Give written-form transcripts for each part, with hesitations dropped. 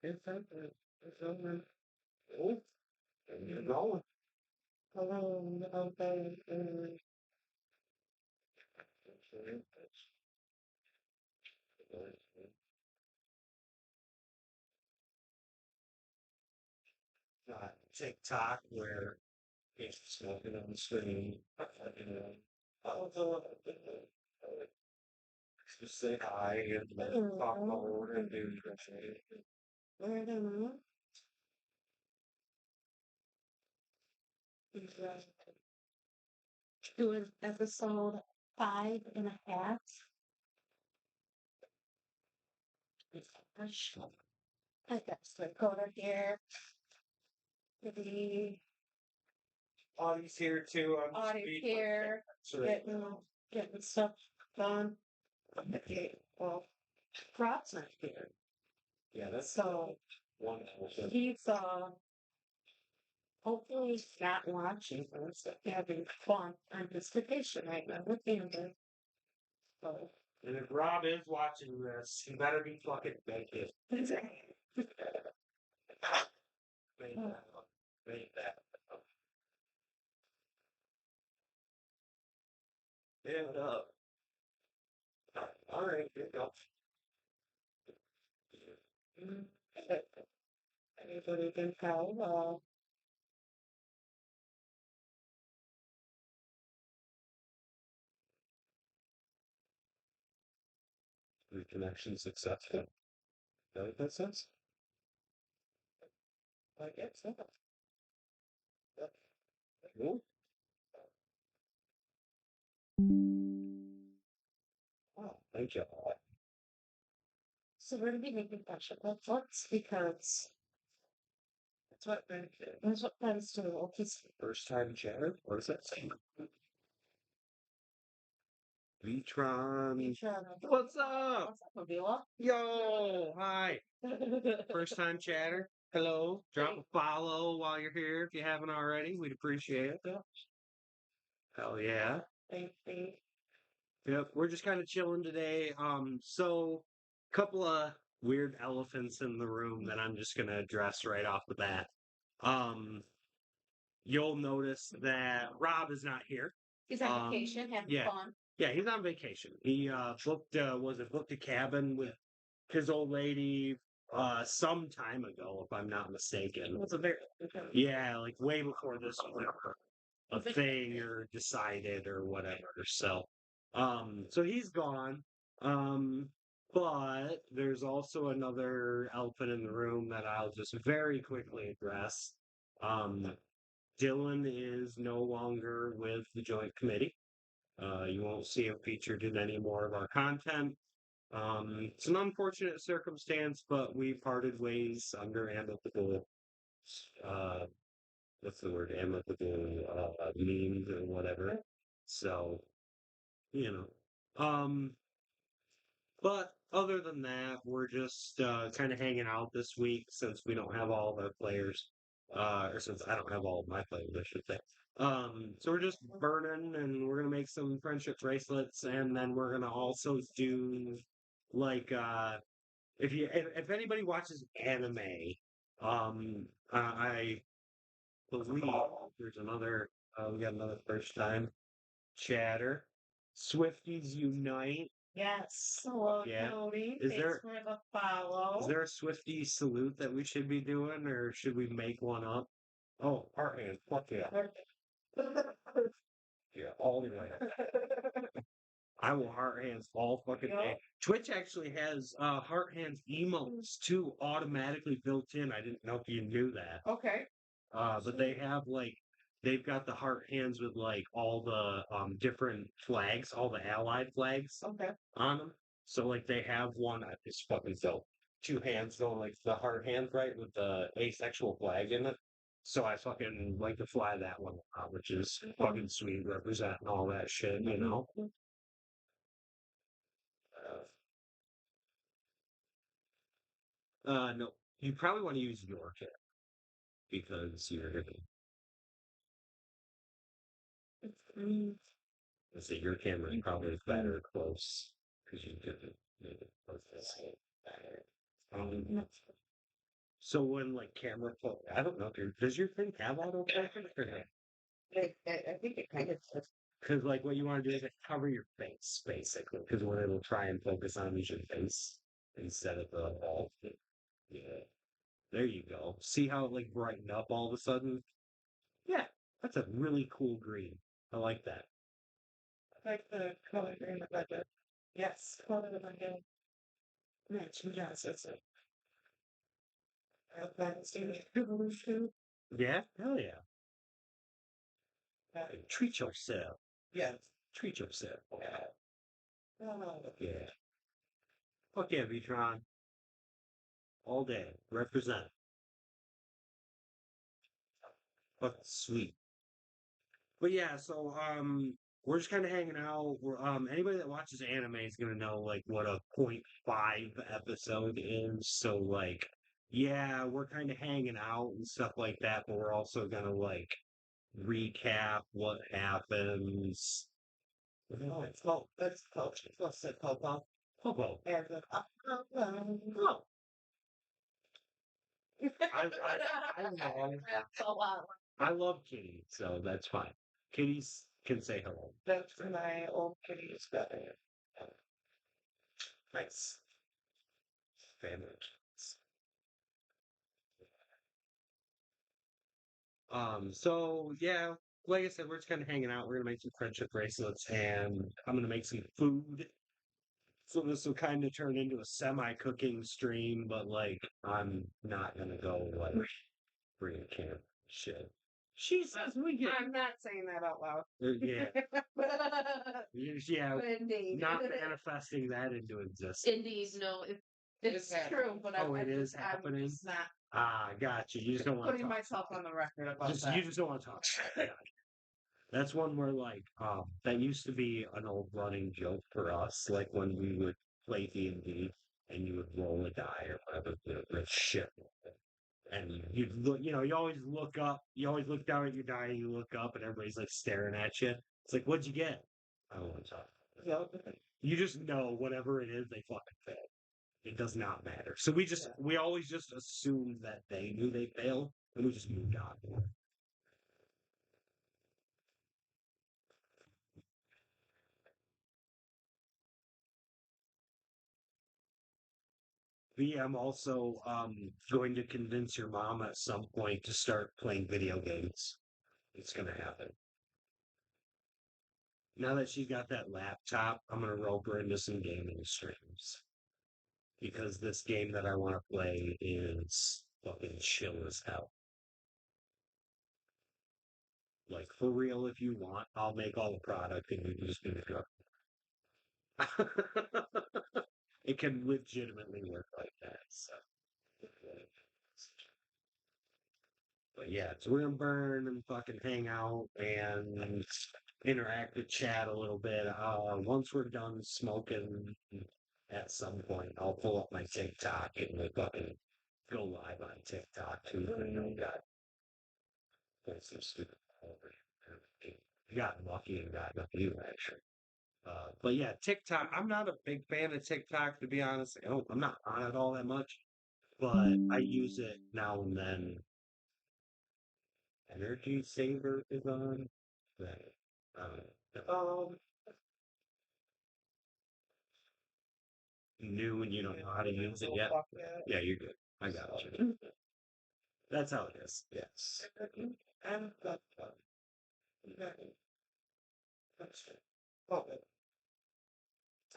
It's over. It's over. Oh, and you're going. Hello, okay. TikTok where it's smoking on the screen. You know, oh, just say hi and talk over and do your thing. Doing episode 5.5. I got some recorder here. The Audie's here too. Audie's here. Getting stuff done. Okay, well, Rob's not here. Yeah, that's so wonderful. He's hopefully not watching us, having fun on his vacation right now with Amber. So, and if Rob is watching this, he better be fucking naked. Made that up. Made that up. Made it up. All right, here you go. Anybody can tell, reconnection successful. Is that what that says? I guess so. Yep. Cool. Oh, thank you. So we're gonna be making vegetable flakes because that's what friends do. Okie's first time chatter? What does that say? Vitron. What's up? What's up, Avila? Yo, hi. First time chatter. Hello. Drop a follow while you're here if you haven't already. We'd appreciate it. Hell yeah. Thank you. Yep, we're just kind of chilling today. So couple of weird elephants in the room that I'm just gonna address right off the bat. Um, you'll notice that Rob is not here. He's on vacation, having yeah, fun. yeah, he's on vacation. He booked a cabin with his old lady some time ago, if I'm not mistaken. It was a very Yeah, like way before this was a thing or decided or whatever. So he's gone. Um, but there's also another elephant in the room that I'll just very quickly address. Um, Dylan is no longer with the joint committee. You won't see him featured in any more of our content. It's an unfortunate circumstance, but we parted ways under amicable, uh, what's the word, amicable, means or whatever. So, you know, but other than that, we're just, kind of hanging out this week since we don't have all of our players, or since I don't have all of my players, I should say. So we're just burning and we're gonna make some friendship bracelets and then we're gonna also do like if anybody watches anime, I believe there's another we got another first time chatter. Swifties Unite. yes. Hello, Yeah. Cody. Is Thanks there for the follow. is there a Swifty salute that we should be doing or should we make one up? Oh, heart hand. Fuck yeah. Yeah, all the way. I will heart hands all fucking day. Twitch actually has heart hands emotes too automatically built in. I didn't know if you knew that. Okay. But they have like they've got the heart hands with like all the different flags, all the allied flags Okay. on them. So like they have one it's fucking dope. Two hands going like the heart hand right with the asexual flag in it. So I fucking like to fly that one out, which is fucking sweet, representing all that shit, you know. No, you probably want to use your camera because you're gonna. Let's say your camera is probably better close because you get the close. Um, so when like camera I don't know if does your thing have autofocus or not? I think it kind of does. Because like what you want to do is like cover your face basically, because what it'll try and focus on is your face instead of the wall. Yeah, there you go. See how it like brightened up all of a sudden? Yeah, that's a really cool green. I like that. I like the color green of it. Yes, color of it. Yes, it's a fancy revolution. Yeah, hell yeah. Uh, Treat yourself. yes. Treat yourself. Oh, Yeah. Fuck yeah, Vitron. All day. Represent. Fuck sweet. But yeah, so we're just kind of hanging out. Anybody that watches anime is gonna know like what a point 0.5 episode is. So like, yeah, we're kind of hanging out and stuff like that, but we're also gonna like recap what happens. oh, it's called, that's called, what's it called? Popo. And the, Oh, That's a lot. I love kitties, so that's fine. Kitties can say hello. That's my old kitty's better. Nice. Family. So yeah, like I said, we're just kind of hanging out. We're gonna make some friendship bracelets, and I'm gonna make some food. So this will kind of turn into a semi-cooking stream, but like I'm not gonna go like bring a camp shit. She says we get. I'm not saying that out loud. Yeah, yeah, Indeed. not manifesting that into existence. Indeed, no, it's true, but Oh, it is I'm happening. just not Ah, got you. You just don't want to putting talk. myself on the record about Just that. you just don't want to talk. That's one where like that used to be an old running joke for us, like when we would play D&D and you would roll a die or whatever the shit. And you'd look, you always look up, you always look down at your die and you look up and everybody's like staring at you. It's like, what'd you get? I don't want to talk. You just know whatever it is, they fucking failed. It does not matter. So we always just assumed that they knew they failed and we just moved on. B, I'm also going to convince your mom at some point to start playing video games. It's going to happen. Now that she's got that laptop, I'm going to rope her into some gaming streams. Because this game that I want to play is fucking chill as hell. Like, for real, if you want, I'll make all the product and you can just do the drug. It can legitimately work like that. So. But yeah, so we're gonna burn and fucking hang out and interact with chat a little bit. Once we're done smoking, at some point, I'll pull up my TikTok and we'll fucking go live on TikTok too. I know got some stupid got lucky and got a few actually. But yeah, TikTok. I'm not a big fan of TikTok to be honest. I'm not on it all that much, but I use it now and then. Energy Saver is on. That new and you don't know how to use it yet. Yeah, you're good. I got you. That's how it is. Yes. And that oh,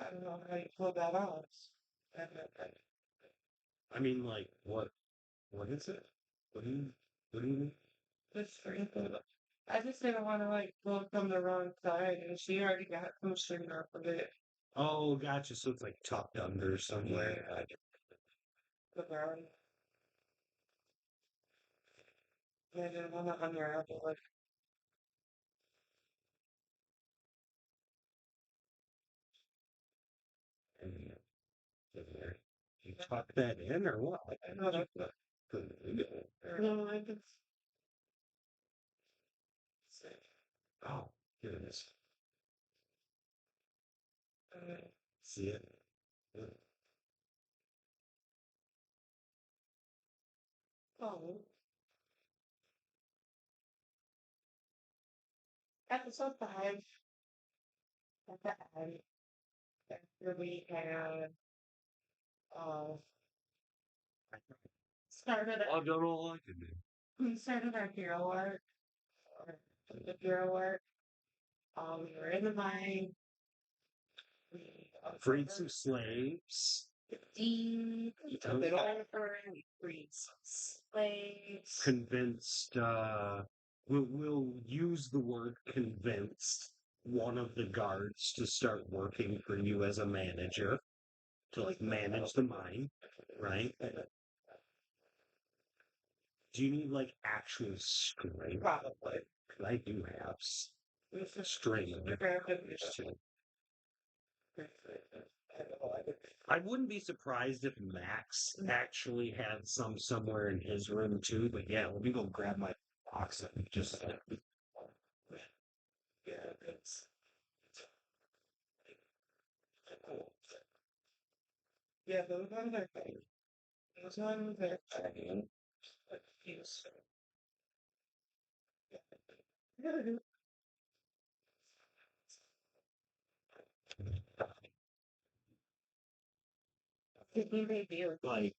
I don't know how you pull that off. I mean, like, what is it? What do you mean? It's free. I just didn't want to like go from the wrong side, and she already got some sugar off of it. Oh, gotcha. So it's like tucked under somewhere. The ground. I didn't want to unravel it. And you tuck that in or what? No, that's not. No, I just. Oh, goodness. See it? Oh. Episode 5 at the end, after we had uh, started I don't know what I can do. we started our hero arc, or the hero arc. We were in the mine. We Freed some slaves. Dean, we took it over. We freed some slaves. Convinced, we'll use the word convinced one of the guards to start working for you as a manager, to like manage the mine, right? Do you need like actual string? Probably. 'Cause I do have string. I wouldn't be surprised if Max actually had some somewhere in his room too, but yeah, let me go grab my box and just yeah, it's cool. Yeah, those ones are fine. Those ones are fine. Yes. Did you review Like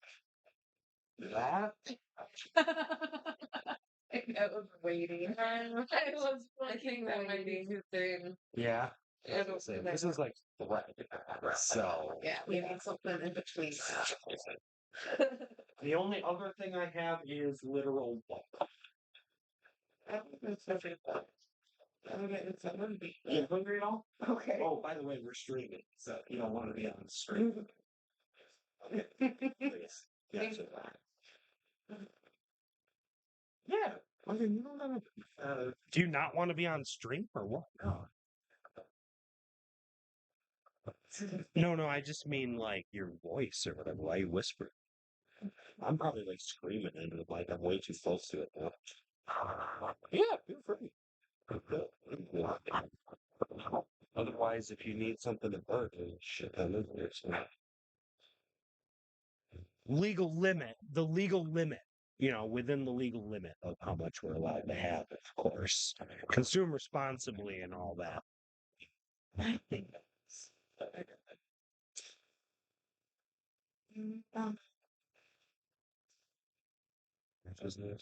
that? I was waiting. I was fucking waiting. Yeah. I don't say This is like threat. So Yeah, we need something in between that. the only other thing I have is literal I'm getting someone beat. You hungry at all? Okay. Oh, by the way, we're streaming, so you don't want to be on the stream. Okay, please. Gotcha. Yeah. I mean, you don't have do you not want to be on stream or what? No. No, I just mean like your voice or whatever. Why you whisper? I'm probably like screaming into the mic. I'm way too close to it now. Yeah, feel free. Otherwise, if you need something to burn, shit, that is there. So. Legal limit, the legal limit, within the legal limit of how much we're allowed to have, of course. Consume responsibly and all that. I think um,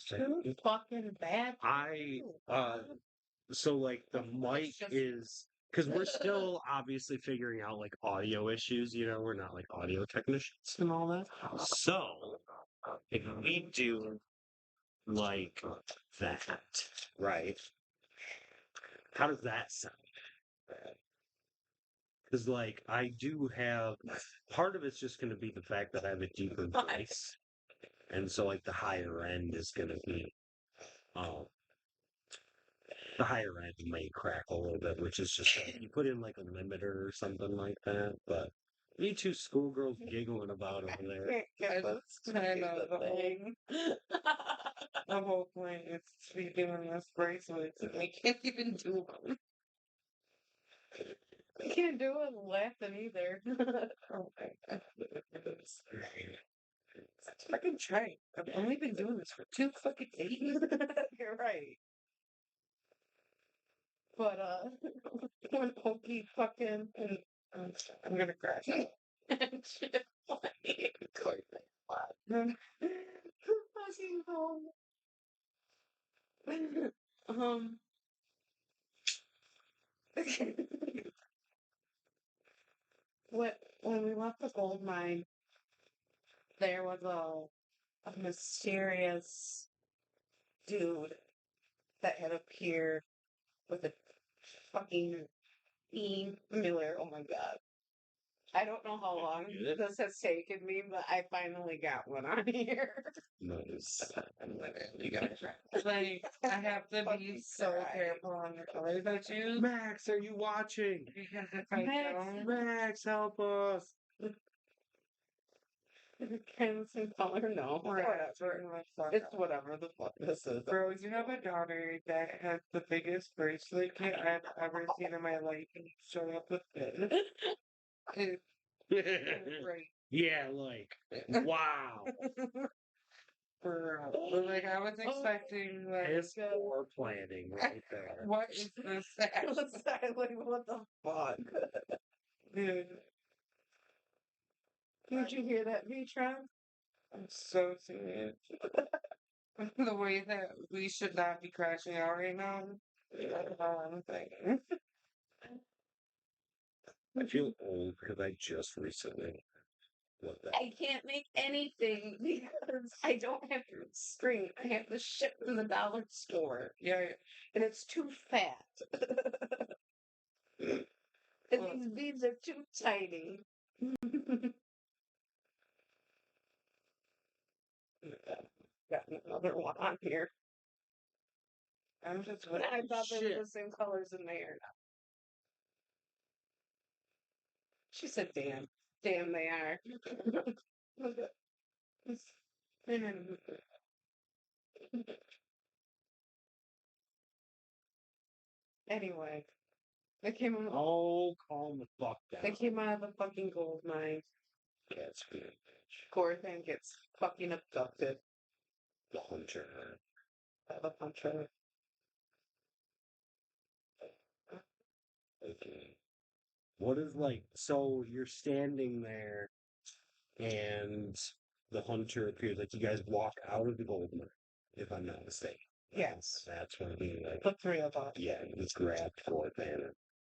too fucking bad. So like the mic is because we're still obviously figuring out like audio issues, we're not like audio technicians and all that. So if we do like that, right? How does that sound? Because like I do have part of it's just going to be the fact that I have a deeper voice, and so like the higher end is going to be um the higher end may crack a little bit, which is just you put in like a limiter or something like that. But you two schoolgirls giggling about over there. That's kind of the thing. The whole point is to be doing this bracelets and we can't even do them. We can't do it laughing either. Oh my goodness. Fucking try. I've only been doing this for 2 fucking days. You're right. But when Okie fucking I'm gonna crash. And shit, like, fucking home. Um, when we left the gold mine, there was a mysterious dude that had appeared with a fucking Miller. Oh my god. I don't know how long this has taken me, but I finally got one on here. Nice. You gotta try. Like, I have to be so careful on the colors I choose. Max, are you watching? Because if I don't, Max, help us. crimson color, no. Whatever. It's whatever the fuck this is. Bro, you have a daughter that has the biggest bracelet kit I've ever seen in my life, and you show up with it. It's great. Yeah, like wow. Like I was expecting Piss like poor planning right there. what is this? Like what the fuck, dude? Did you hear that, V-Tron? I'm so serious. The way that we should not be crashing out right now. That's all I'm thinking. I feel old because I just recently looked that. I can't make anything because I don't have to string. I have to ship from the dollar store. Yeah, and it's too fat. And these beads are too tiny. Got another one on here. I'm just. I thought they were the same colors in there. She said, "Damn, damn, they are." Anyway, they came out. Oh, calm the fuck down. They came out of the fucking gold mine. That's good, bitch. Gorthan gets fucking abducted The hunter. by the hunter. Okay. What is like? So you're standing there, and the hunter appears. Like you guys walk out of the gold mine, if I'm not mistaken. Yes. That's when he like. The three of us. Yeah, he was grabbed for it and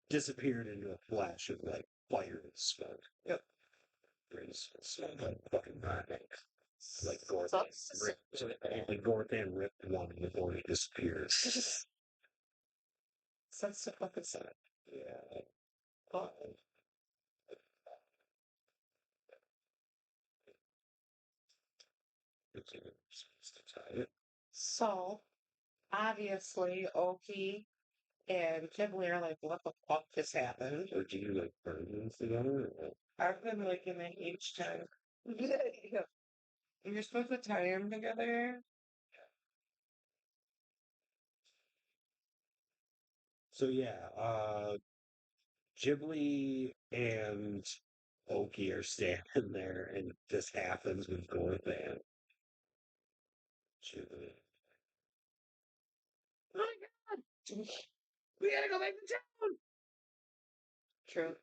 disappeared into a flash of like fire and smoke. Yep. Brings smoke like fucking hotcakes. Like So- Gorthan ripped one before he disappeared. That's the fucking side. Yeah. But so obviously Okie and Ghibli are like, what the fuck just happened? Or do you like burn them together? I've been looking at each time. Yeah. You're supposed to tie them together. So yeah, Ghibli and Oki are standing there, and this happens with Gorthan. Ghibli. Oh my god! We gotta go back to town! True.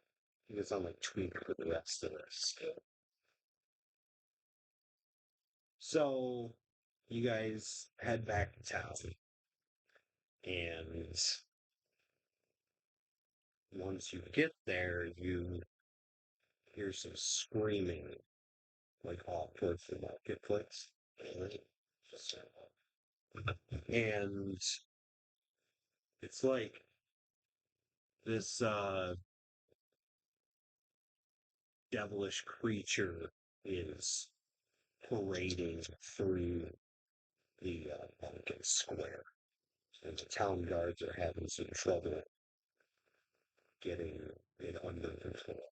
You can sound like tweak for the rest of this. So, you guys head back to town, and once you get there, you hear some screaming, like off towards the marketplace. And it's like this devilish creature is parading through the pumpkin square. And the town guards are having some trouble getting it under control.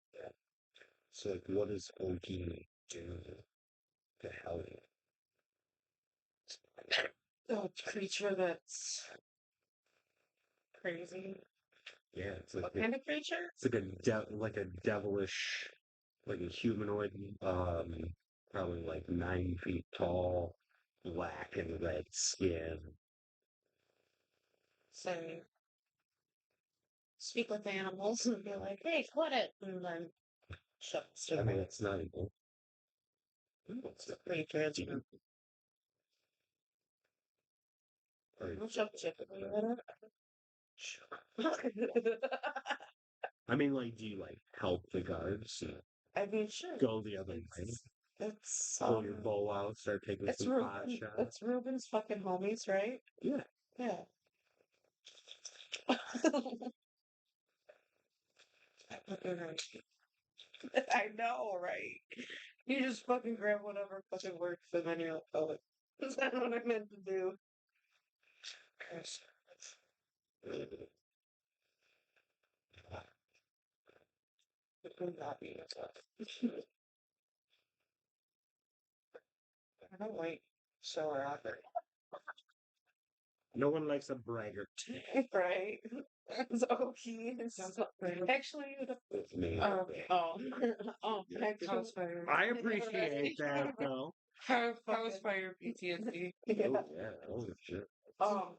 So, like, what does Oki do to help? A creature that's crazy. Yeah, it's like What kind of creature? it's like a devilish, like a humanoid, probably like 9 feet tall, black and red skin. So speak with animals and be like, hey, quit it, and then shuts I to mean, them. it's not even. What's It's pretty transparent. We'll shove chicken in it. I mean, like, do you like help the guards I mean, sure. go the other way? It's Pull your bow out, start taking it's some pot Ruben. shots. It's Ruben's fucking homies, right? Yeah. Yeah. I know, right? You just fucking grab whatever fucking works and then you're like, oh, is that what I meant to do? It would not be tough. I don't like shower after. No one likes a braggart. Right? It's okay. Actually, It's me. oh, oh, actually, I appreciate that, though. House fire PTSD. Yeah. Oh, yeah. Oh, shit. Um,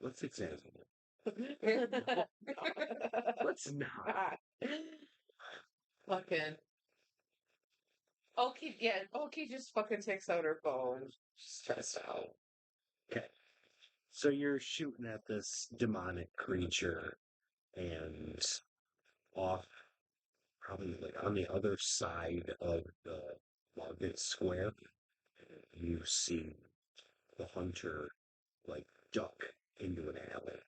Let's examine it. Let's not. Fucking. Okie, yeah, Okie just fucking takes out her phone. She's stressed out. Okay. So you're shooting at this demonic creature, and off, probably like on the other side of the market square, you see the hunter like duck into an alley.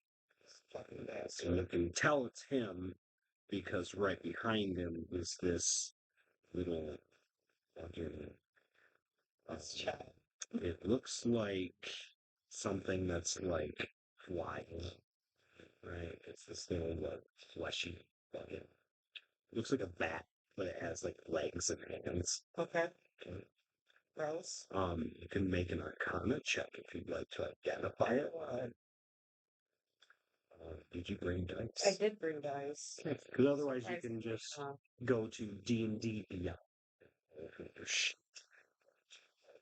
Fucking bad. And you can tell it's him because right behind him is this little fucking. Child. It looks like something that's like flying, right? It's this little fleshy fucking. Looks like a bat, but it has like legs and hands. Okay. Okay. Gross. You can make an Arcana check if you'd like to identify it. Did you bring dice? I did bring dice. Because otherwise you can just go to D&D Beyond.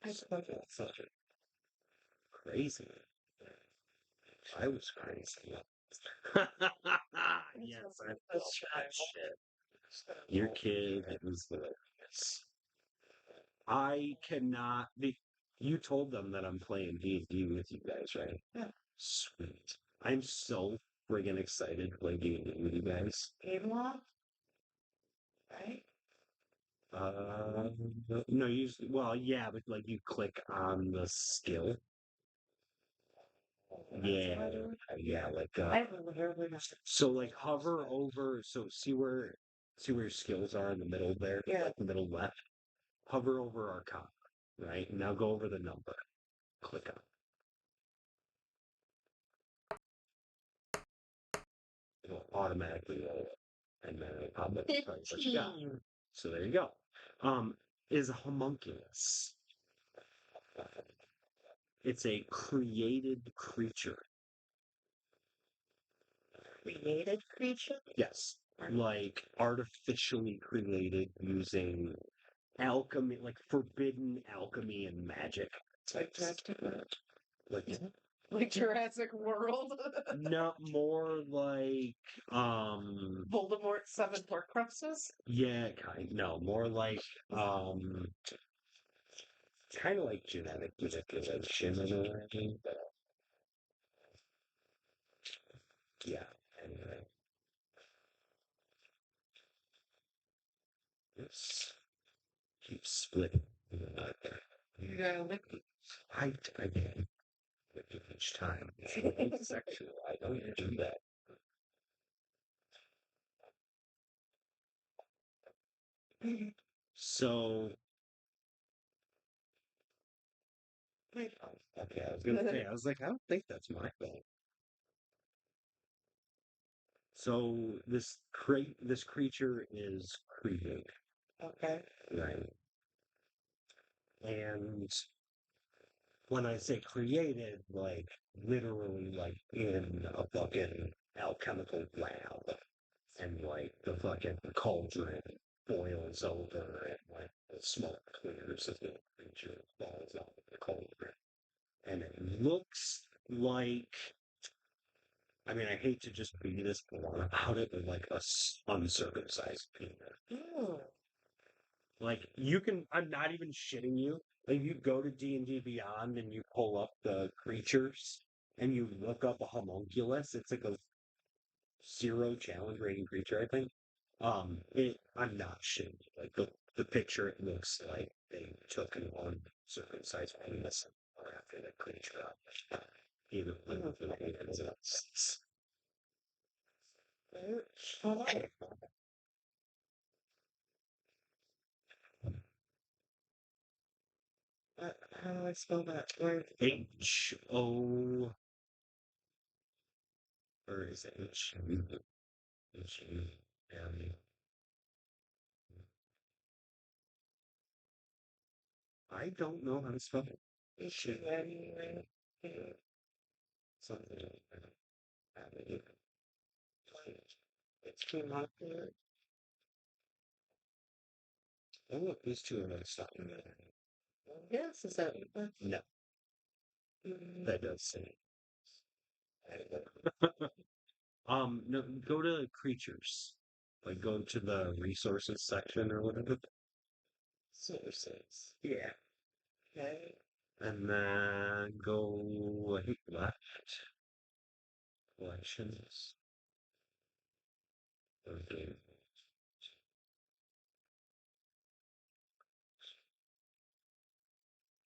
I suppose it's Such a crazy. I was crazy. Yes, I felt that shit. Your kid is hilarious. I cannot be. You told them that I'm playing D&D with you guys, right? Yeah. Sweet. I'm so friggin' excited to play D&D with you guys. Game law? Right? No, usually, well, yeah, but like you click on the skill. Yeah, yeah, like I literally not. so like hover over, so see where your skills are in the middle there, Yeah. like the middle left. Hover over Arcana, right? Now go over the number. Click on. It'll automatically roll it, and then it'll pop up and tell you what you got. So there you go. Is a homunculus. It's a created creature. Created creature? Yes. Like artificially created using alchemy, like forbidden alchemy and magic. Like Jurassic World. Like Like Jurassic World. not more like Voldemort's seven Horcruxes? yeah, no, more like kind of like genetic manipulation in a way, but yeah. Anyway, this keeps splitting. You gotta lick it. I can with you each time. It's sexual. I don't do that. So okay, I was gonna say, I was like, I don't think that's my fault. So this creature is created, Okay. right? And when I say created, like literally like in a fucking alchemical lab, and like the fucking cauldron boils over, and like the smoke clears as the creature falls out of the cauldron. And it looks like, I mean, I hate to just be this blunt about it, but like a uncircumcised penis. Ooh. Like you can, I'm not even shitting you. Like you go to D&D Beyond and you pull up the creatures and you look up a homunculus. It's like a 0 challenge rating creature, I think. I'm not shitting you. Like the picture, it looks like they took an uncircumcised penis and after the creature up. Even with the hands and How do I spell that word? H-O, or is it H-U-M? I don't know how to spell it. H-U-M-U-N. Something like that. It's homunculus. Oh, look, these two are not stopping there. Yes, is that No, mm, that does say. No, go to creatures. Like, go to the resources section or whatever. sources? Yeah. Okay. And then go, I think, left. Collections. Okay.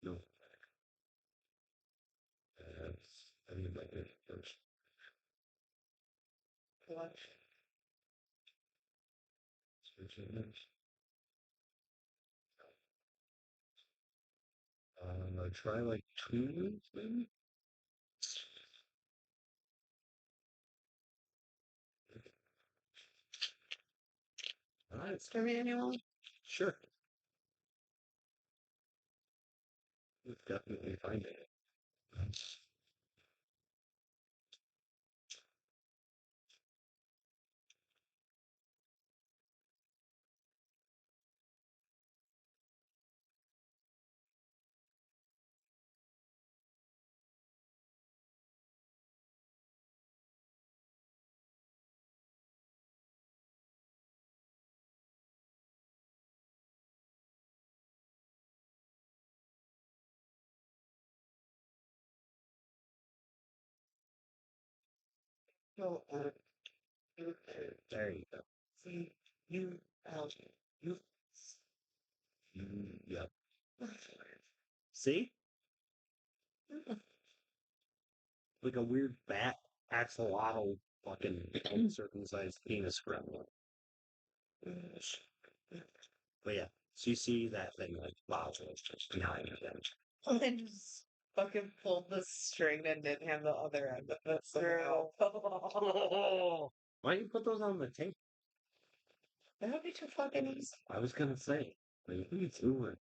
No. I need my good first. Collection. Search image. Try like tools, maybe? Alright, Monster manual? sure. We'll definitely find it. No, There you go. C U L U. Yep. See? Like a weird bat axolotl fucking uncircumcised penis gremlin. But yeah, so you see that thing like wow, just behind them. I just fucking pulled the string and didn't have the other end of it. So Why don't you put those on the tape? that would be too fucking easy. I was gonna say, like, what are you doing?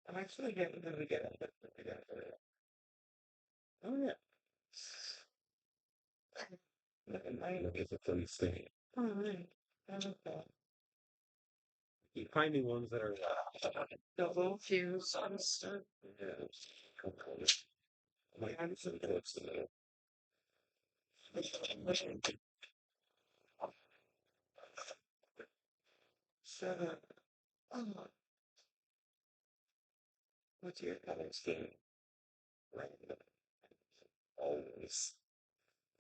I'm actually getting gonna get it. Oh yeah. Look at my Look at the funny thing. alright. I like that. Keep finding ones that are Double fuse on stuff. yeah. Like I'm some clips in there. Seven. Oh, what's your color scheme? Right. Always.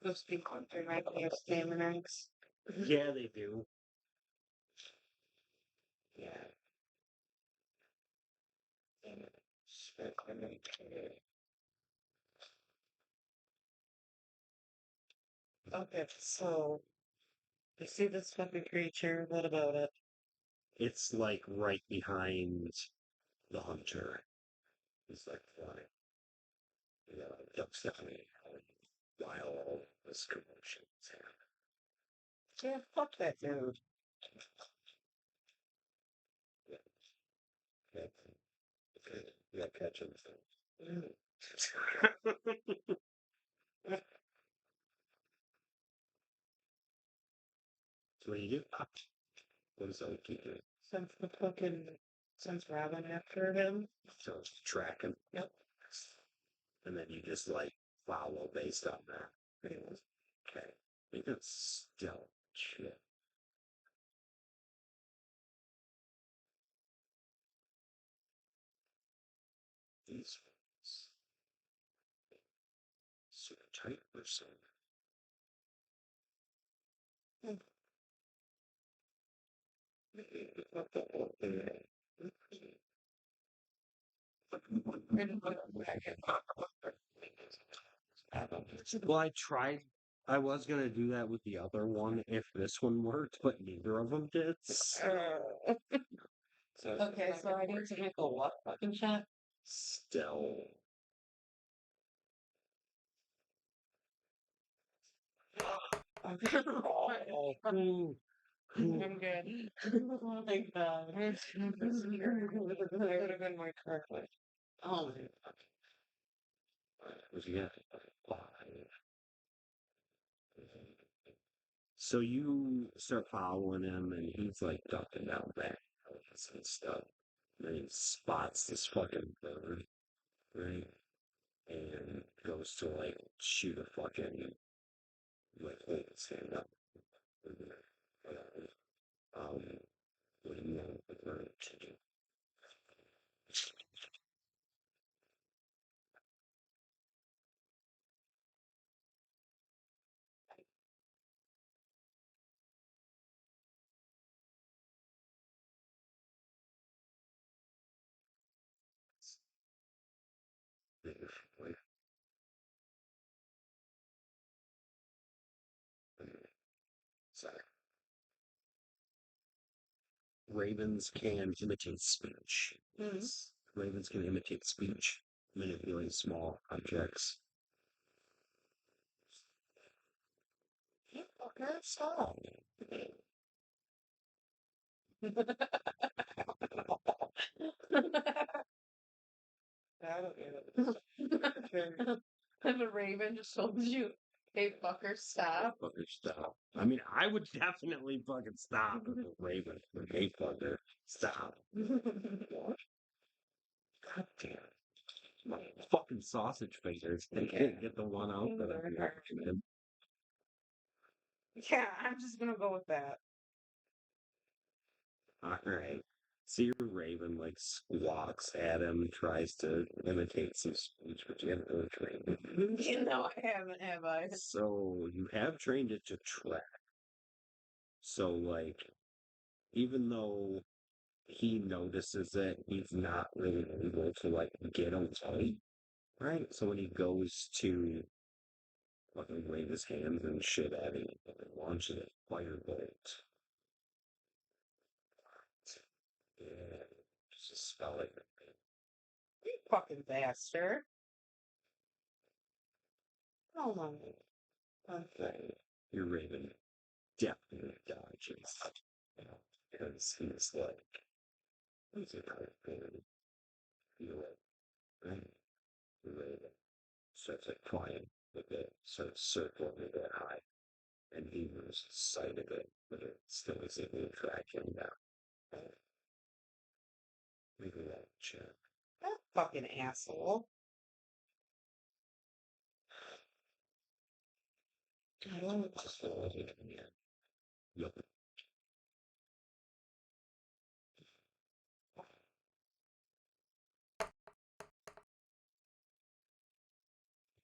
Those people remind me of salmon eggs. Yeah, they do. Yeah. Okay, so you see this fucking creature? What about it? It's like right behind the hunter. He's like flying. You know, ducks definitely while all this commotion is happening. Yeah, fuck that dude. Yeah, yeah, yeah, catching things. Mm. So what do you do? What does that keep doing? Since the fucking since Robin after him. So it's tracking. Yep. And then you just like follow based on that. Pretty much. Okay. I think that's stealth shit. These ones. Super tight or something. Mm. And Well, I tried. I was gonna do that with the other one if this one worked, but neither of them did. So okay, so I need to make a what fucking shot? stealth. Okay. Oh, I'm good. Oh my god. That would have been more correctly. Oh my what you got? So you start following him, and he's like ducking down back and stuff. And then he spots this fucking bird, right? And goes to like shoot a fucking like hold his hand up. Um, what do you want the bird to do? Like, sorry. Ravens can imitate speech. Mm. Ravens can imitate speech, manipulate small objects. Okay, stop. I don't get it. If a raven just told you, hey, fucker, stop. Fucker, stop. I mean, I would definitely fucking stop if a raven. Hey, fucker, stop. God damn. My fucking sausage fingers. They can't get the one out that I'm doing. Yeah, I'm just gonna go with that. Alright. See your raven like squawks at him, tries to imitate some speech, but you haven't really trained it. You know I haven't, have I? So you have trained it to track. So like, even though he notices it, he's not really able to like get him tight, right? So when he goes to fucking wave his hands and shit at him and launch a firebolt, yeah, just spell it. You fucking bastard. Oh my. Okay, your raven definitely dodges, because he's like, he's a good feel it, right? The raven starts like flying with it, starts circling a bit high, and he loses sight of it, but it still is able to track him down. Maybe that check. That fucking asshole. I don't just feel like it can get. Yup.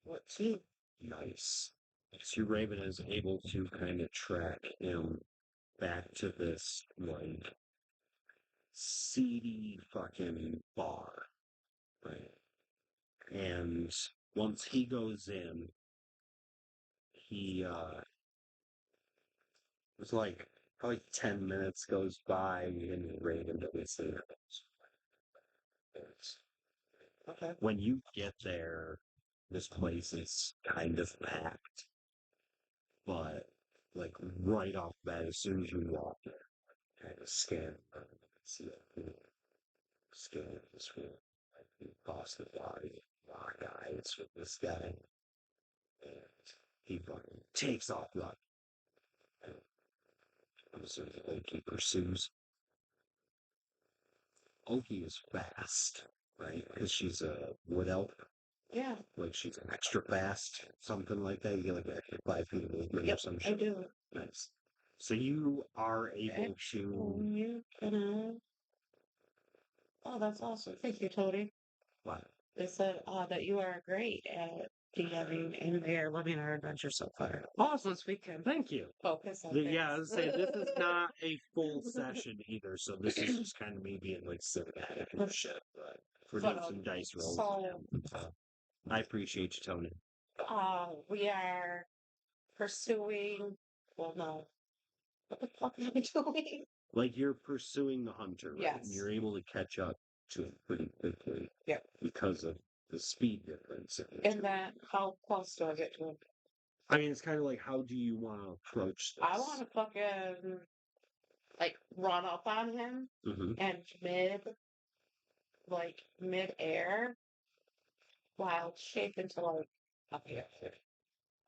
What team? Nice. So Raven is able to kind of track him back to this like seedy fucking bar, right? And once he goes in, he it's like probably 10 minutes goes by and Raven doesn't see him. Okay. When you get there, this place is kind of packed, but like right off the bat, as soon as you walk in, kind of scan, see that scan this room, like you cross the body, lock eyes with this guy, and he fucking takes off running. And I'm assuming Okie pursues. Okie is fast, right? Because she's a wood elf. Yeah. Like she's extra fast, something like that. You get like an extra 5 feet of movement or some I shit. do. Nice. So you are able to. You gonna. Oh, that's awesome. Thank you, Tony. What? They said that you are great at DMing and they're loving our adventure so far. Awesome. This weekend. Thank you. Focus on Yeah, I things. was saying this is not a full session either, so this is just kind of me being like cinematic and shit. But we're doing some dice rolls. So, I appreciate you, Tony. we are pursuing. Well, no. What the fuck am I doing? Like you're pursuing the hunter, right? Yes. And you're able to catch up to him pretty quickly. Yeah. Because of the speed difference. And then, how close do I get to him? I mean, it's kind of like, how do you want to approach this? I want to fucking like run up on him and mid air while shape into like a panther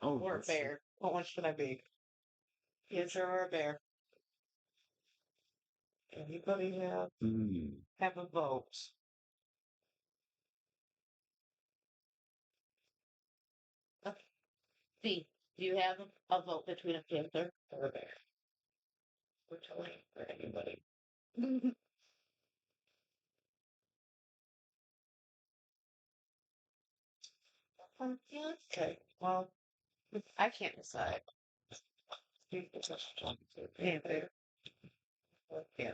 Oh, or a bear. What one should I be? Panther or a bear? Anybody have a vote? B, do you have a vote between a panther or a bear? We're telling for anybody. Okay, well, I can't decide. Panther. Yeah.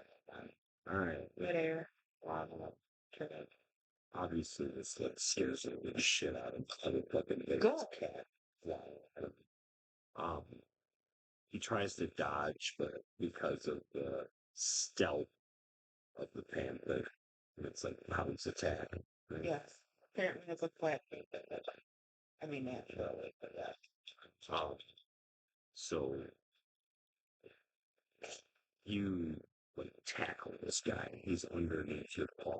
All right. Bear. Obviously, this like scares the shit out of the fucking big Go. cat. Um, he tries to dodge, but because of the stealth of the panther, it's like pounce attack. Right? Yes. Apparently it's a flat feet. I mean, naturally, but yeah. So you like tackle this guy. He's underneath your paw.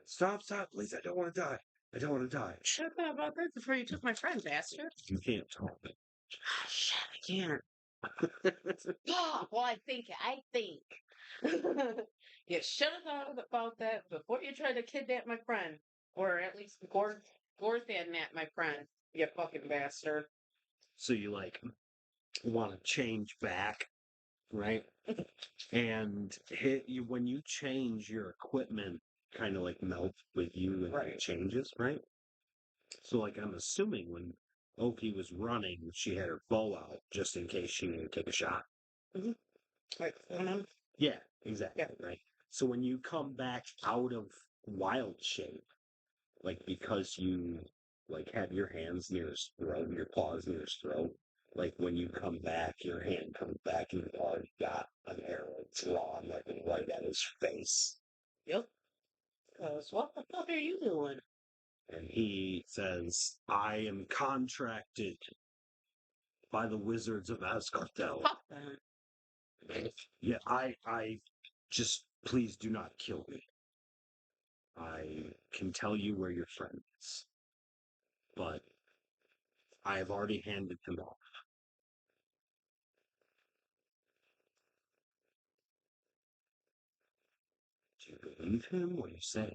Stop, stop, please. I don't want to die. I don't want to die. Shut up about that before you took my friend, bastard. You can't talk. Ah, shit, I can't. Well, I think. You should have thought about that before you tried to kidnap my friend. Or at least Gorthan my friend. You fucking bastard. So you like want to change back, right? And hit you when you change your equipment kind of like melts with you and it changes, right? So like I'm assuming when Okie was running, she had her bow out just in case she needed to take a shot. Mm-hmm. Like, Yeah, exactly, right. So when you come back out of wild shape, like because you like have your hands near his throat, your paws near his throat, like when you come back, your hand comes back and you've already got an arrow drawn like right at his face. Yep. Because what the fuck are you doing? And he says, I am contracted by the wizards of Asgardel. Fuck them. Yeah, I just please do not kill me. I can tell you where your friend is, but I have already handed him off. Do you believe him? What do you say?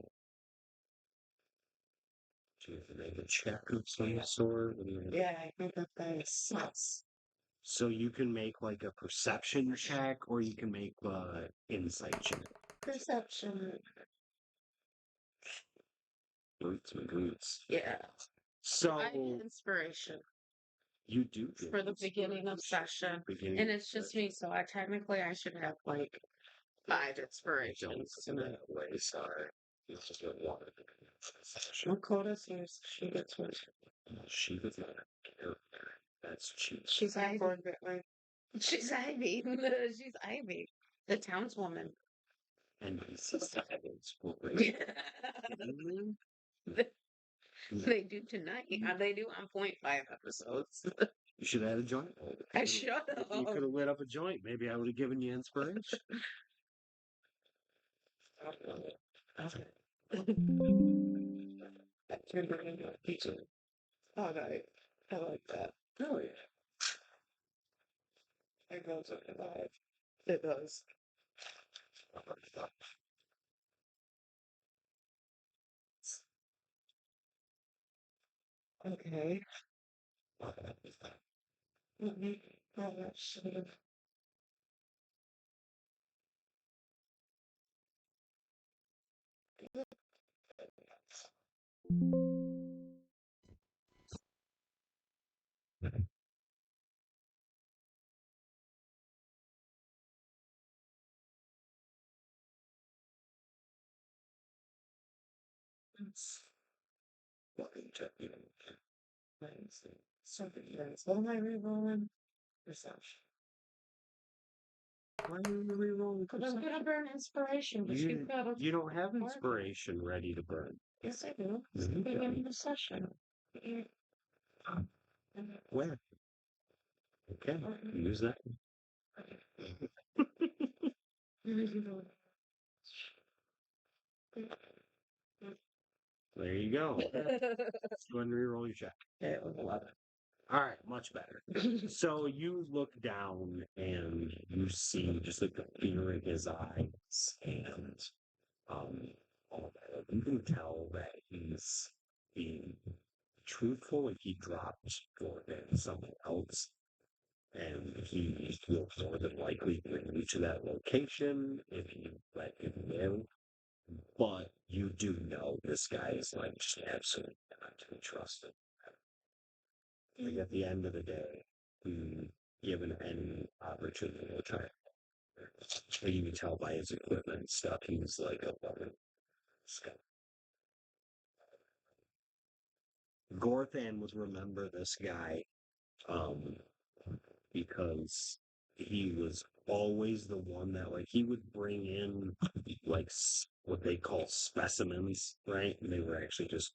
Do you have to make a check of some sort? Yeah, I think that is sus. So you can make like a perception check, or you can make insight check. Perception. Boots and boots. Yeah. So I get inspiration you do for the beginning of session. And it's just me, so I should have like 5 inspirations tonight. Way, sorry. It's just a one. Lakota says she gets one. She was not a character. That's cheap. She's Ivy. She's Ivy. She's Ivy. The townswoman. And he's silence will bring. They do tonight. They do on .5 episodes. You should have had a joint. I should have. You could have lit up a joint. Maybe I would have given you inspiration. Oh, no. I like that. Oh, yeah. It goes up alive. It does. Okay. Oh, that should have. Fucking technique. Something else. What am I rerolling? Perception. Why are you re-rolling? Because I'm gonna burn inspiration, but you've got a. You don't have inspiration ready to burn. Yes, I do. It's Mhm. the beginning of the session. Where? Okay, use that. There you go. Go ahead and reroll your check. It was 11. All right, much better. So you look down and you see just like the fear in his eyes, and um, you can tell that he's being truthful. Like he dropped Jordan someone else, and he will more than likely bring you to that location if you let him live. But you do know this guy is like just absolutely not to be trusted. Like at the end of the day, given any opportunity to try, you can tell by his equipment and stuff, he's like a fucking scum. Gorthan would remember this guy, um, because he was always the one that like he would bring in like what they call specimens, right? And they were actually just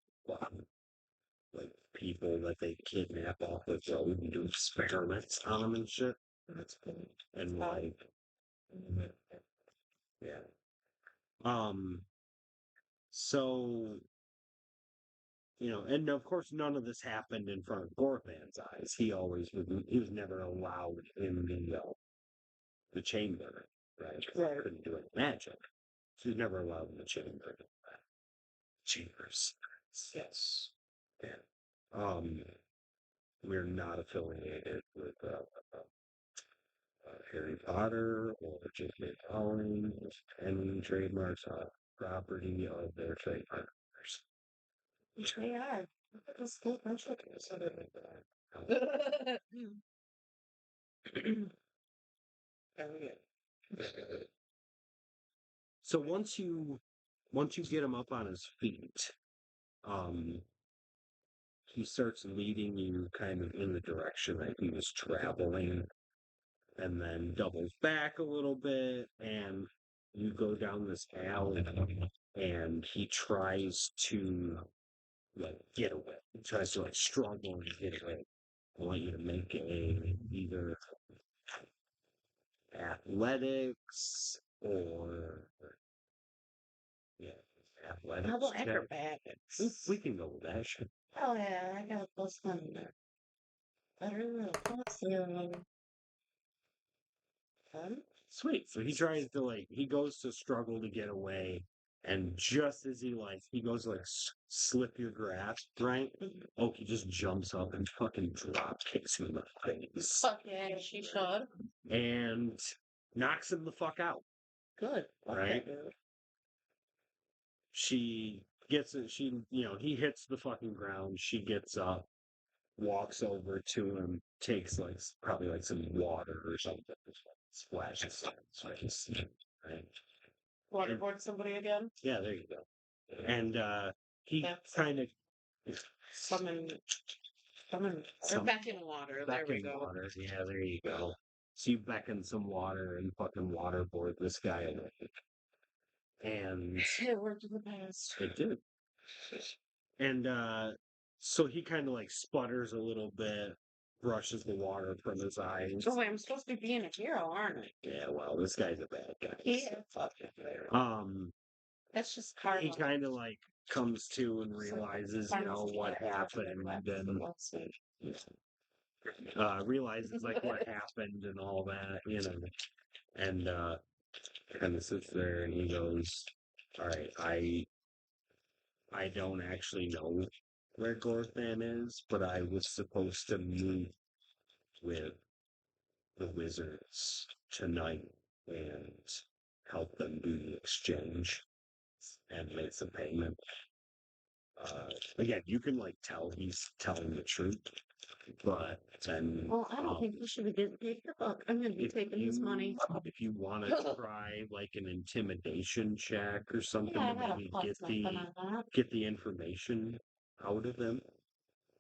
like people that they kidnap off the road and do experiments on them and shit. That's cool. And like, yeah. So and of course, none of this happened in front of Gorthan's eyes. He was never allowed in the chamber, right? Right. Couldn't do any magic. So he was never allowed in the chamber. Chambers. Yes. Yeah. Um, we're not affiliated with Harry Potter or J.K. Rowling. Any trademarks are property of their trademark owners. They are. That's cool. So they make that. So once you get him up on his feet, um, he starts leading you kind of in the direction that he was traveling, and then doubles back a little bit, and you go down this alley, and he tries to like get away. He tries to like struggle and get away. I want you to make either athletics or yeah, athletics. How about check. acrobatics? We can go with that. Sure. Oh yeah, I got a +1 there. I don't know. Sweet. So he goes to struggle to get away, and just as he goes to like slip your grasp, right? Okie just jumps up and fucking drop kicks him in the face. Fuck yeah, she should. And knocks him the fuck out. Good. Right? She gets it. He hits the fucking ground. She gets up, walks over to him, takes like probably like some water or something, splashes, right? Waterboard somebody again? Yeah, there you go. And he That's kind of summon, or back in water. There we go. water. Yeah, there you go. So you beckon some water and fucking waterboard this guy away. And It worked in the past. it did. And so he kind of like sputters a little bit, brushes the water from his eyes. Oh, wait, I'm supposed to be being a hero, aren't I? Yeah, well, this guy's a bad guy. Yeah. That's just Caravan. He kind of like comes to and realizes, what happened, and realizes like what happened and all that, and kind of sits there and he goes, "All right, I don't actually know where Gorthan is, but I was supposed to meet with the wizards tonight and help them do the exchange and make some payment." Again, you can like tell he's telling the truth, but then Well, I don't think you should be getting paid the book. I'm going to be taking his money. If you want to try like an intimidation check or something Yeah, I to got a maybe plus nothing on that. get the information out of them,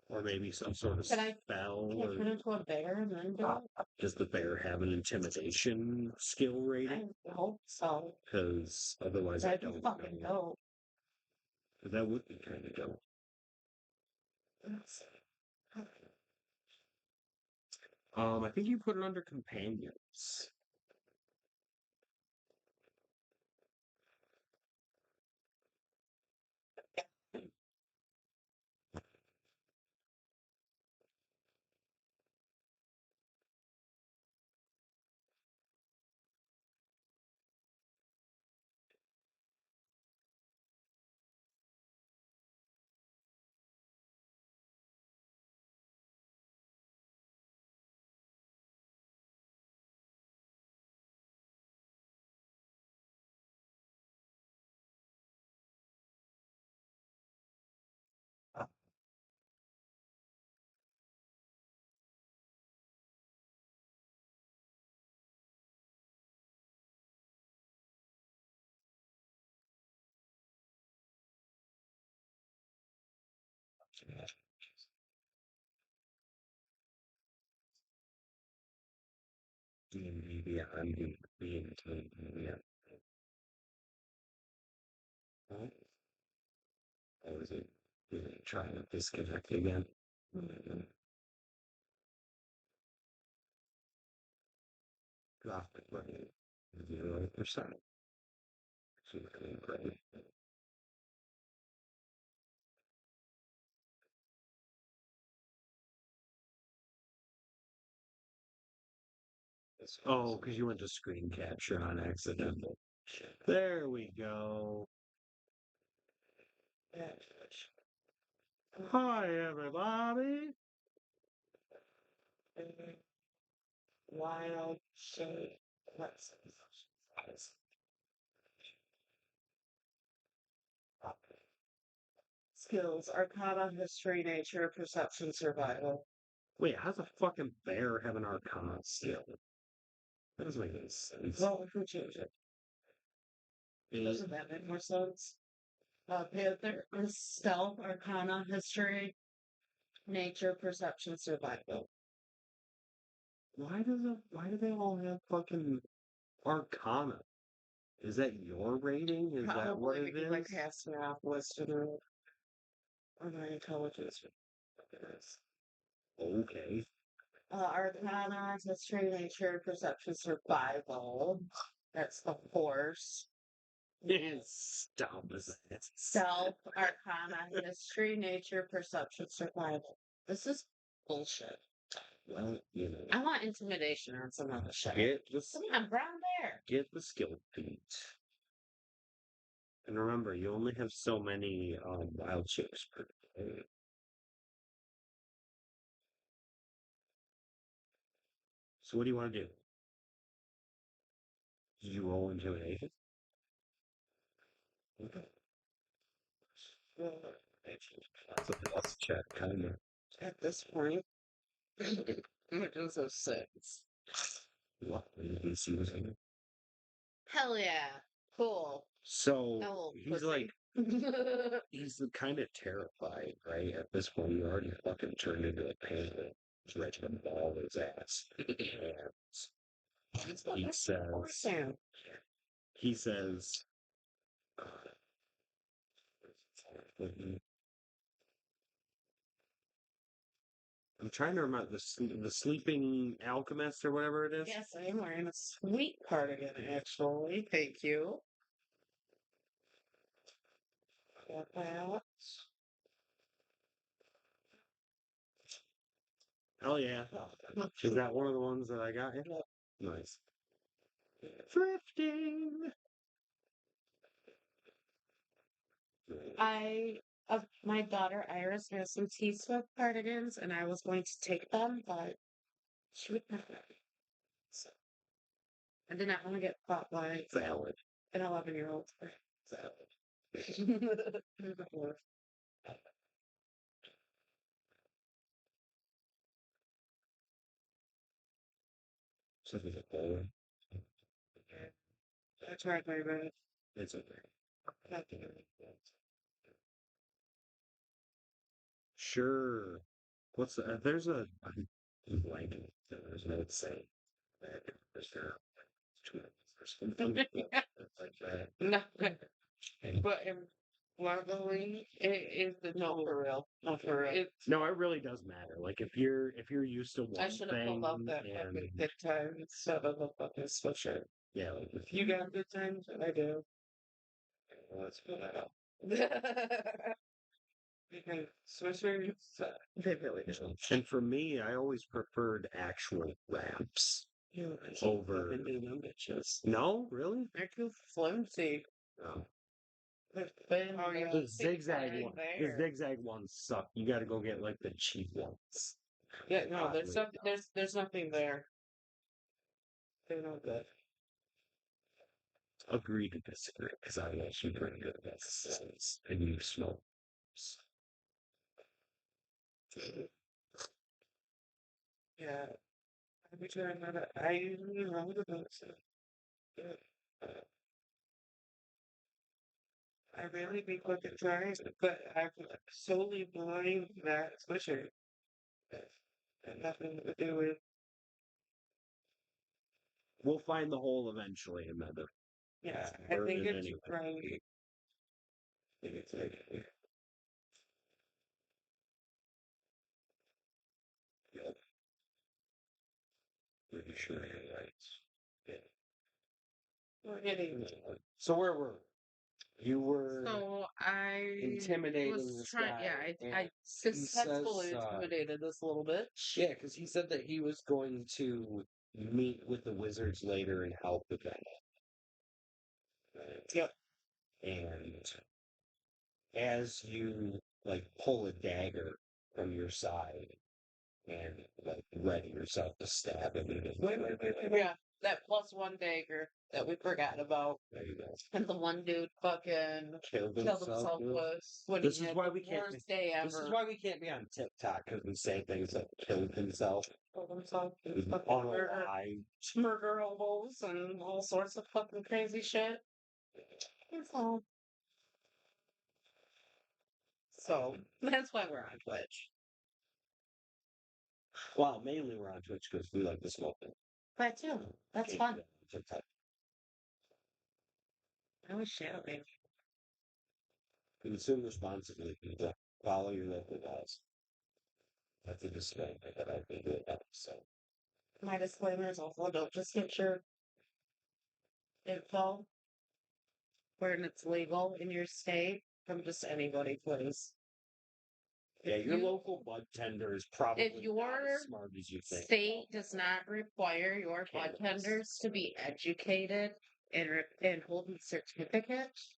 or maybe some sort of Can I spell, turn or into a bear and then do it? does the bear have an intimidation skill rating? I hope so. Because otherwise, I That'd don't be fucking know. dope. That would be kind of dope. I think you put it under companions. D&D Beyond being yeah. Oh, is it trying to disconnect again? Drop it, but 0%. Great. Oh, because you went to screen capture on accident. There we go. Hi, everybody. Wild shape. Let's skills, arcana, history, nature, perception, survival. Wait, how's a fucking bear have an arcana skill? That doesn't make any sense. Well, who changed it? Doesn't that make more sense? Panther is stealth, arcana, history, nature, perception, survival. Why do they all have fucking arcana? Is that your rating? Is that what Probably it because is? I cast math, wisdom, or my intelligence. Okay. Arcana, history, nature, perception, survival. That's the horse. Stop it. Stealth, arcana, history, nature, perception, survival. This is bullshit. Well, I want intimidation on some of the shit. Come on, brown bear. Get the skill feat. And remember, you only have so many wild chips per day. So what do you want to do? Did you roll intimidation? Okay. That's a check, kind of. At this point, it is a 6. What? You see what's in it? Hell yeah. Cool. So Oh, he's like, he's kind of terrified, right? At this point, he already fucking turned into a panda. He's ready to ball his ass. And he says, I'm trying to remember the sleeping alchemist or whatever it is. Yes, I am wearing a sweet cardigan, actually. Thank you. Got that. Hell yeah. Is that one of the ones that I got? Yeah. Nice. Thrifting. My daughter Iris has some T-Swift cardigans, and I was going to take them, but she would not. So I did not want to get caught by Valid. an 11-year-old. Valid. Something like that. I tried my best. It's okay. Sure. What's the, there's a I'm blanking. There's no saying that there's there or something like that. No, but wobbling is the no for real. No for real. No, it really does matter. Like if you're used to I one should have thing pulled out that and fucking good time instead of the fucking sweatshirt. yeah, like if You got good times? I do. well, let's put that out. Sweatshirts, they really do. And for me, I always preferred actual wraps You over. them bitches. No, really? They're too flimsy. No. They're thin. Oh, yeah. The zigzag one. The There. zigzag ones suck. You got to go get like the cheap ones. Yeah, no, there's nothing there. They're not good. Agree to disagree because I actually pretty good at this. And you smell. Yeah. Every time I wrong about it. I really be fucking trying, but I'm solely blind that Swisher. Had nothing to do with. We'll find the hole eventually, Amanda. Yeah, I Burn think it it's anyway. right. I think it's like. Yep. Pretty sure you're right. Yeah. We're getting. So where were we? You were So I intimidating was this trying. guy. Yeah, and I he successfully says, intimidated this a little bit. yeah, because he said that he was going to meet with the wizards later and help with that. Yep. And as you like pull a dagger from your side and like ready yourself to stab him, and wait. Yeah, that +1 dagger that we forgot about. There you go. And the one dude fucking Killed killed himself. himself with when This he is had why the we can't. worst day ever. This is why we can't be on TikTok because we say things like killed himself. Killed himself It and was fucking murder, unalived. murder hobos and all sorts of fucking crazy shit. So, so that's why we're on Twitch. Well, mainly we're on Twitch because we like to smoke it. That too. That's Can't fun. do that on TikTok. I was shouting. Consume responsibly. People. Follow your local laws. That's a disclaimer that I've been doing that. So My disclaimer is also don't just get your info when it's legal in your state from just anybody, please. yeah, If your you- local bud tender is probably If not your as smart as you think. state does not require your bartenders to be educated and holding certificates,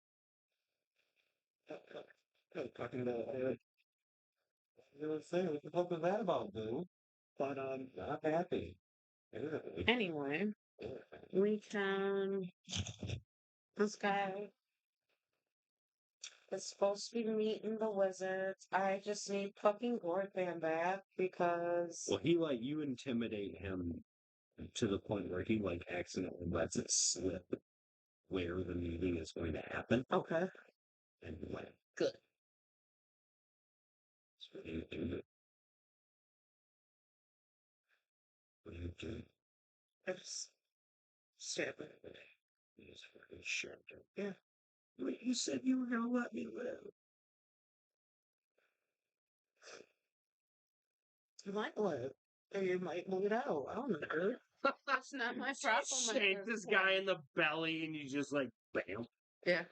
Talking about you know, saying what the fuck was that about, dude? But not happy. anyway, we can. This guy is supposed to be meeting the wizards. I just need fucking Gordon back because. Well, he like you intimidate him to the point where he like accidentally lets it slip where the meeting is going to happen. Okay. And he went, Good. so what do you do? What do you do? I just stab him. He's fucking shit. Yeah. Wait, you said you were gonna let me live. You might live. Or you might bleed out. I don't know. That's not my problem. Shake this guy in the belly and you just like bam. Yeah.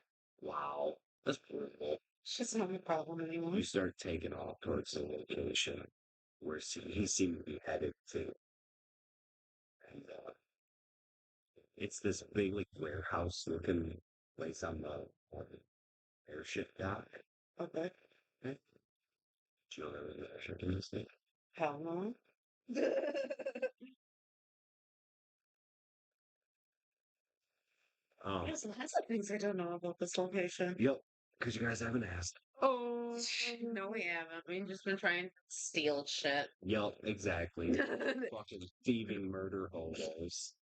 Wow. That's brutal. It's just not my problem anymore. You start taking off towards the location where he seemed to be headed to. And it's this big like warehouse looking place on the airship dock. Okay. Okay. Do you know where the airship is? Hell no. There's lots of things I don't know about this location. Yep. Because you guys haven't asked. Oh, no, we haven't. We've just been trying to steal shit. Yep, exactly. Fucking thieving murder hobos.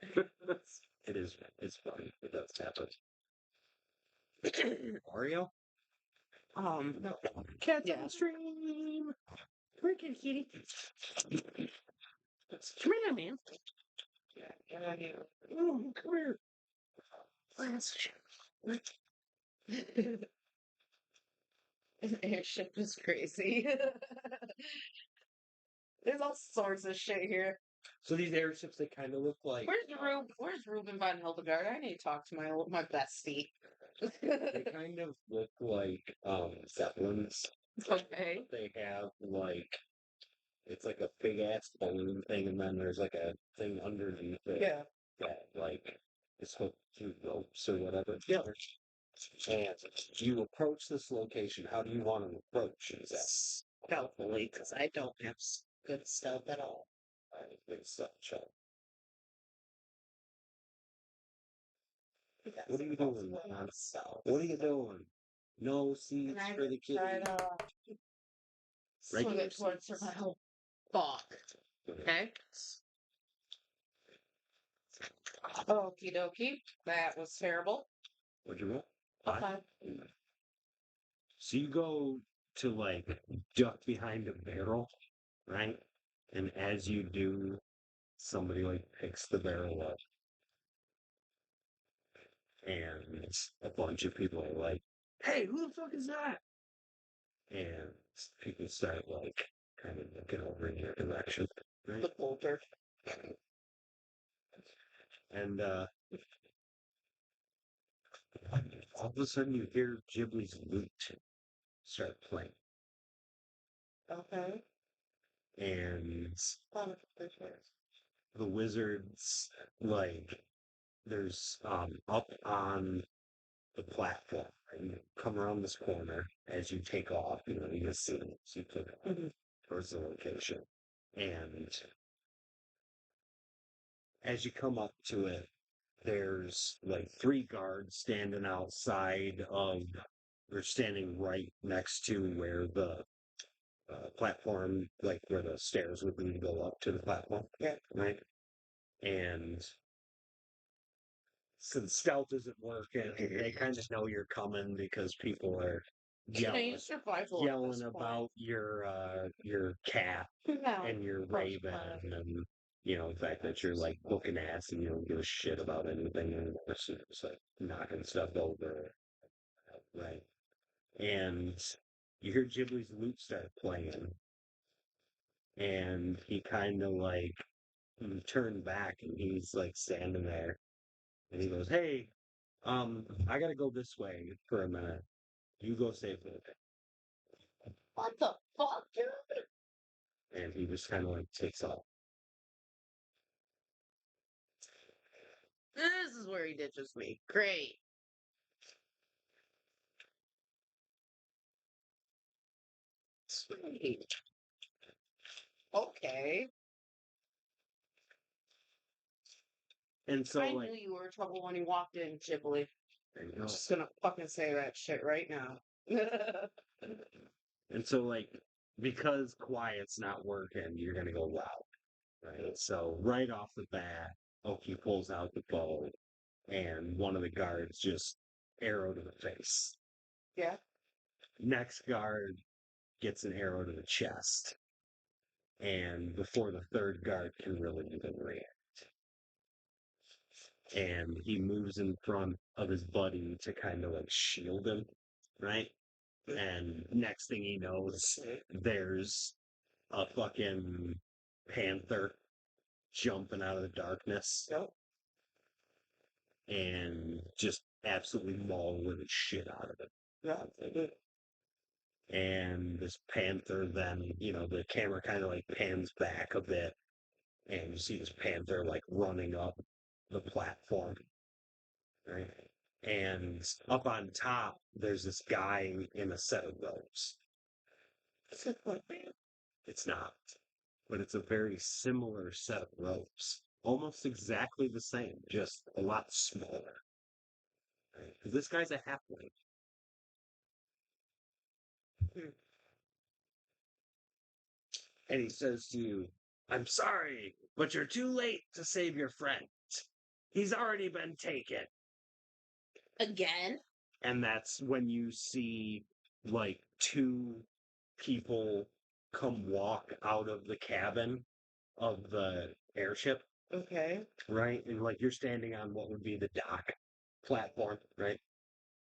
It is. It's funny. It does happen. Oreo? No. Cats Yeah. on the stream. Freaking kitty. Come here, man. Yeah, get out of here. Oh, come here. An airship is crazy. There's all sorts of shit here. So these airships, they kind of look like. Where's Ruben von Hildegard? I need to talk to my bestie. They kind of look like zeppelins. Okay. They have like it's like a big ass balloon thing, and then there's like a thing underneath it. Yeah. That like is hooked to ropes or whatever. Yeah. And you approach this location. How do you want to approach? Is that Stealthily, because I don't have good stealth at all. I think so, Chuck. What are you doing, man? What are you doing? No seats And I for the kitty. try to swing Regular it towards her mouth. Fuck. Okay. Okie dokie. That was terrible. What'd you roll? Okay. So you go to like duck behind a barrel, right? And as you do, somebody like picks the barrel up, and a bunch of people are like, "Hey, who the fuck is that?" And people start like kind of looking over in your direction, right? The bolter. And all of a sudden you hear Ghibli's lute start playing, Okay. and Fun for sure. the wizards like there's up on the platform. And you come around this corner as you take off, you know, you see so you took towards the location. And as you come up to it, there's like three guards standing outside of, or standing right next to where the platform, like where the stairs would lead to go up to the platform. Yeah. Right? And since stealth isn't working, they kind of know you're coming because people are yelling, survival yelling about your cat No. and your raven and you know the fact that you're like booking ass and you don't give a shit about anything anymore. So it's like knocking stuff over, right? And you hear Ghibli's lute start playing, and he kind of like turned back and he's like standing there, and he goes, "Hey, I gotta go this way for a minute. You go save it." What the fuck, dude? And he just kind of like takes off. This is where he ditches me. Great. Sweet. Okay. And so I like, knew you were in trouble when you walked in, Ghibli. there you I'm go. just gonna fucking say that shit right now. And so like, because quiet's not working, you're gonna go loud, right? So right off the bat, Okie pulls out the bow, and one of the guards just arrow to the face. Yeah. Next guard gets an arrow to the chest, and before the third guard can really even react, and he moves in front of his buddy to kind of like shield him, right? And next thing he knows, there's a fucking panther jumping out of the darkness Yep. and just absolutely mauling the shit out of it. Yeah. And this panther then, you know, the camera kind of like pans back a bit and you see this panther like running up the platform, right? And up on top, there's this guy in a set of robes. It's not, but it's a very similar set of robes. Almost exactly the same, just a lot smaller. Right? 'Cause this guy's a halfling. And he says to you, "I'm sorry, but you're too late to save your friend. He's already been taken." Again? And that's when you see like two people come walk out of the cabin of the airship, Okay. right? And like you're standing on what would be the dock platform, right?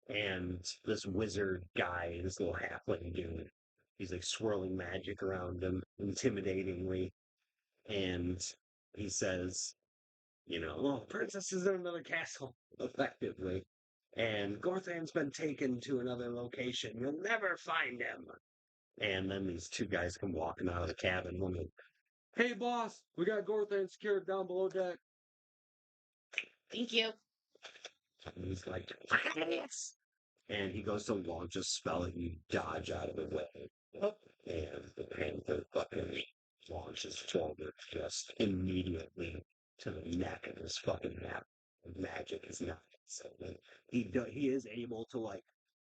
And this wizard guy, this little halfling dude, he's like swirling magic around him intimidatingly. And he says, you know, well, princess is in another castle, effectively. And Gorthan's been taken to another location. You'll never find him. And then these two guys come walking out of the cabin. One goes, "Hey, boss, we got Gorthan secured down below deck." Thank you. And he's like, "Yes." And he goes to launch a spell and you dodge out of the way. And the panther fucking launches forward just immediately to the neck of this fucking map. Magic is not. So he is able to like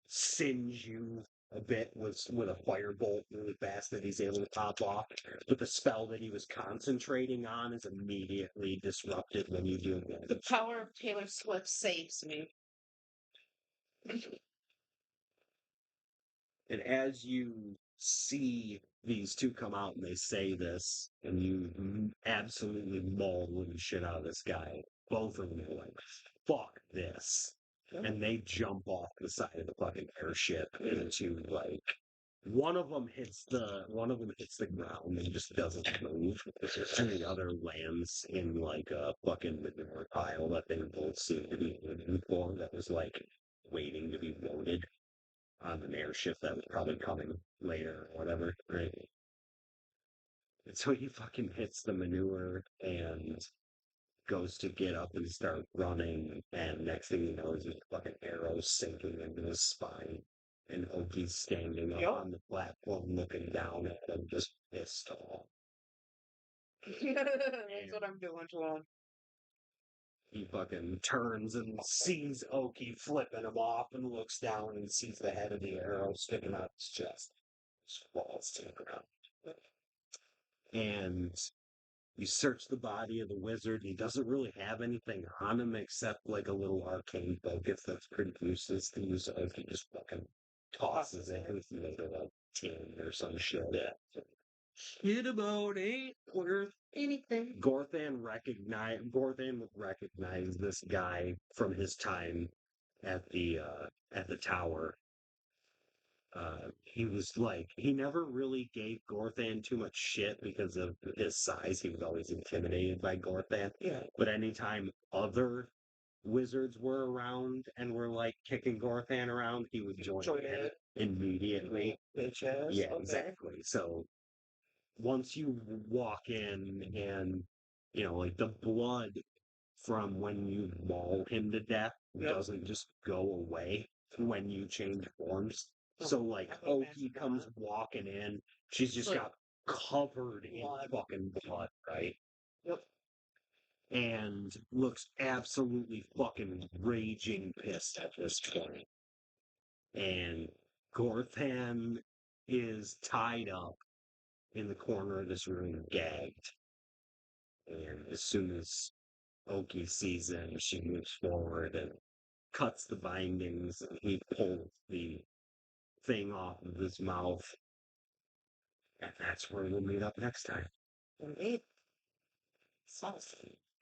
singe you a bit with a firebolt really fast that he's able to pop off. But the spell that he was concentrating on is immediately disrupted when you do The damage. power of Taylor Swift saves me. And as you see these two come out and they say this, and you absolutely maul the shit out of this guy, both of them are like, fuck this. And they jump off the side of the fucking airship into like one of them hits the ground and just doesn't move. And the other lands in like a fucking manure pile that they both seem to be waiting for that was like waiting to be loaded on an airship that was probably coming later or whatever, right? And so he fucking hits the manure and goes to get up and start running, and next thing you know, is his fucking arrow sinking into his spine. And Okie's standing up on the platform looking down at him, just pissed off. That's what I'm doing to him. He fucking turns and sees Okie flipping him off and looks down and sees the head of the arrow sticking out his chest. Just falls to the ground. And you search the body of the wizard. He doesn't really have anything on him except like a little arcane focus that's pretty useless to use. So he just fucking tosses it with like a tin or some shit. Yeah. Shit about ain't worth anything. Gorthan would recognize this guy from his time at the tower. He was like, he never really gave Gorthan too much shit because of his size. He was always intimidated by Gorthan. Yeah. But anytime other wizards were around and were like kicking Gorthan around, he would join in immediately. Bitches. Yeah, Okay. exactly. So once you walk in and, like the blood from when you maul him to death doesn't just go away when you change forms. So like Okie comes walking in, she's just got covered in fucking blood, right? Yep. And looks absolutely fucking raging pissed at this point. And Gorthan is tied up in the corner of this room, gagged. And as soon as Okie sees him, she moves forward and cuts the bindings, and he pulls the thing off of his mouth. And that's where we'll meet up next time. Indeed. So,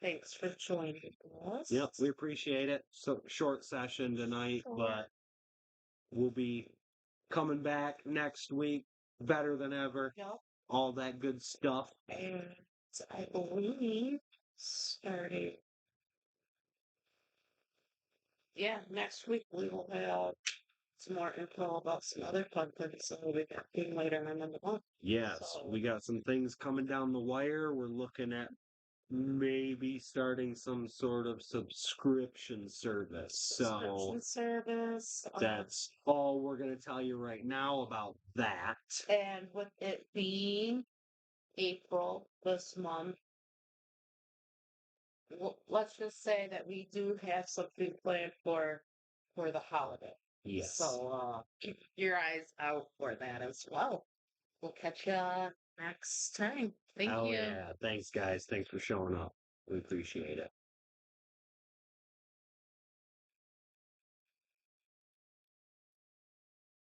thanks for joining us. Yep, we appreciate it. So short session tonight, but we'll be coming back next week better than ever. Yep. All that good stuff. And I believe starting. Yeah, next week we will have some more info about some other fun things that we'll be talking later on in the month. Yes, So, we got some things coming down the wire. We're looking at maybe starting some sort of subscription service. subscription service. That's all we're going to tell you right now about that. And with it being April this month, let's just say that we do have something planned for the holiday. Yes. So keep your eyes out for that as well. We'll catch you next time. Thank you. Yeah. Thanks, guys. Thanks for showing up. We appreciate it.